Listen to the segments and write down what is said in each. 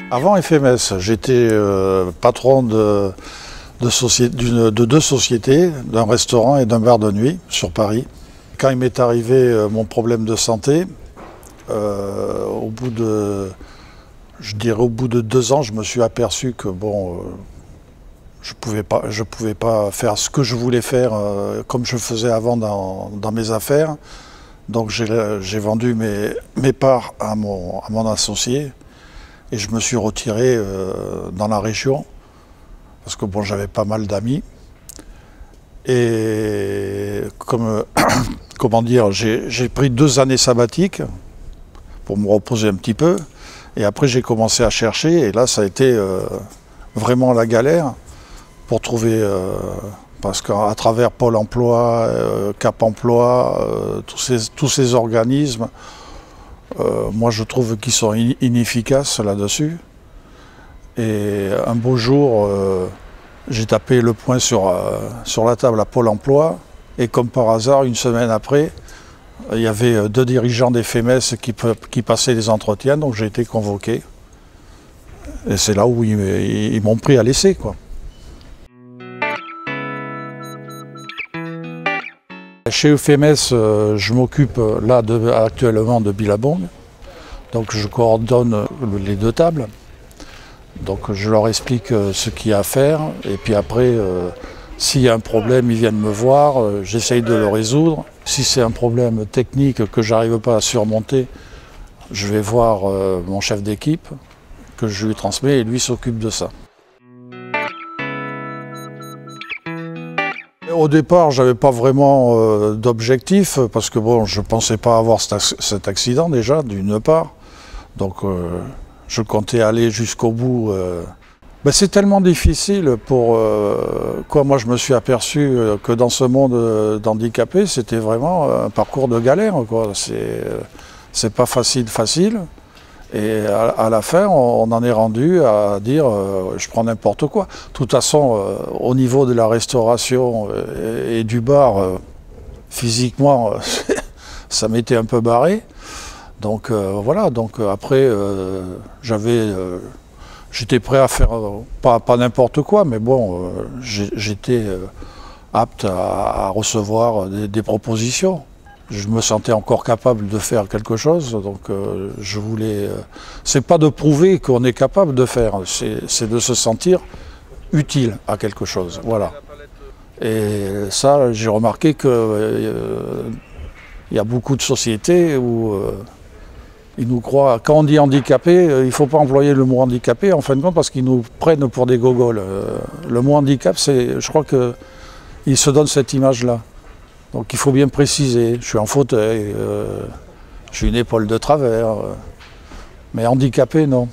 Avant FMS, j'étais patron de deux sociétés, d'un restaurant et d'un bar de nuit sur Paris. Quand il m'est arrivé mon problème de santé, au bout de 2 ans, je me suis aperçu que bon, je pouvais pas faire ce que je voulais faire comme je faisais avant dans mes affaires. Donc j'ai vendu mes parts à mon associé et je me suis retiré dans la région parce que bon, j'avais pas mal d'amis. Et comment dire, j'ai pris 2 années sabbatiques pour me reposer un petit peu. Et après j'ai commencé à chercher et là ça a été vraiment la galère pour trouver, parce qu'à travers Pôle emploi, Cap emploi, tous ces organismes, moi je trouve qu'ils sont inefficaces là-dessus. Et un beau jour, j'ai tapé le poing sur la table à Pôle emploi et comme par hasard, une semaine après, il y avait 2 dirigeants des FMS qui passaient les entretiens, donc j'ai été convoqué. Et c'est là où ils m'ont pris à l'essai, quoi. Chez FMS, je m'occupe là actuellement de Billabong. Donc je coordonne les 2 tables. Donc je leur explique ce qu'il y a à faire. Et puis après, s'il y a un problème, ils viennent me voir. J'essaye de le résoudre. Si c'est un problème technique que je n'arrive pas à surmonter, je vais voir mon chef d'équipe, que je lui transmets et lui s'occupe de ça. Au départ, je n'avais pas vraiment d'objectif parce que bon, je ne pensais pas avoir cet accident déjà, d'une part. Donc je comptais aller jusqu'au bout. Ben, c'est tellement difficile pour quoi. Moi, je me suis aperçu que dans ce monde d'handicapés, c'était vraiment un parcours de galère, quoi. C'est pas facile. Et à la fin, on en est rendu à dire je prends n'importe quoi. De toute façon, au niveau de la restauration et du bar, physiquement, ça m'était un peu barré. Donc voilà, donc après, j'étais prêt à faire, pas n'importe quoi, mais bon, j'étais apte à recevoir des propositions. Je me sentais encore capable de faire quelque chose, donc je voulais... c'est pas de prouver qu'on est capable de faire, c'est de se sentir utile à quelque chose, voilà. Et ça, j'ai remarqué qu'il y a beaucoup de sociétés où ils nous croient... Quand on dit handicapé, il ne faut pas employer le mot handicapé, en fin de compte, parce qu'ils nous prennent pour des gogoles. Le mot handicap, je crois qu'ils se donnent cette image-là. Donc il faut bien préciser, je suis en fauteuil, j'ai une épaule de travers, mais handicapé, non.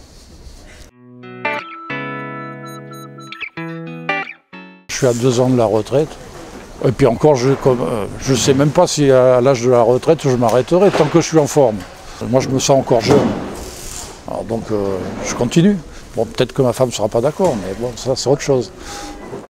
Je suis à 2 ans de la retraite, et puis encore, je ne sais même pas si à l'âge de la retraite, je m'arrêterai tant que je suis en forme. Moi, je me sens encore jeune, alors donc je continue. Bon, peut-être que ma femme ne sera pas d'accord, mais bon, ça c'est autre chose.